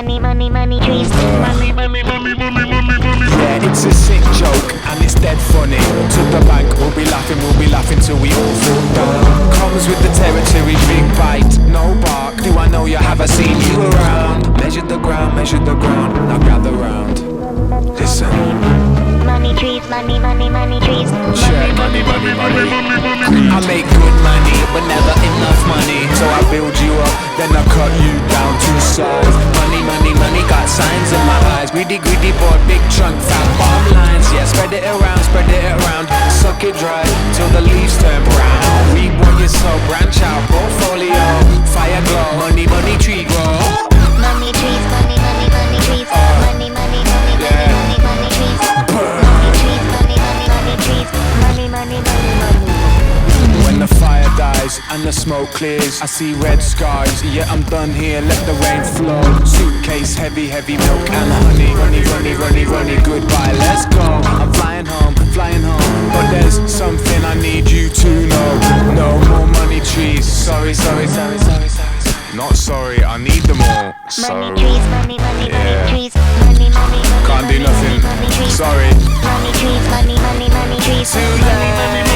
money trees. Yeah, it's a sick joke and it's dead funny. To the bank, we'll be laughing till we all fall down. Comes with the territory, big bite, no bark. Do I know you? Have I seen you around? Measure the ground, now gather round. Listen. Money trees, money trees. Share money. I make good money, but never enough money. So I build you up, then I cut you down to size. Money, got signs in my eyes. Greedy boy, big trunk, fat bottom lines. Yeah, spread it around. Suck it dry till the leaves turn brown. Reap what you sow, branch out, portfolio. Fire glow, money tree grow. Money trees, money trees. Money Yeah. trees. Money trees, money trees. Money. When the fire dies and the smoke clears, I see red skies. Yeah, I'm done here, let the rain flow. Suitcase heavy, milk and honey. Runny, goodbye, let's go. I'm flying home. But there's something I need you to know. No more money trees. Sorry. Not sorry, I need them all. So Money trees, money yeah. trees. Money Can't do nothing. trees. Sorry. Money trees, money trees. Too late.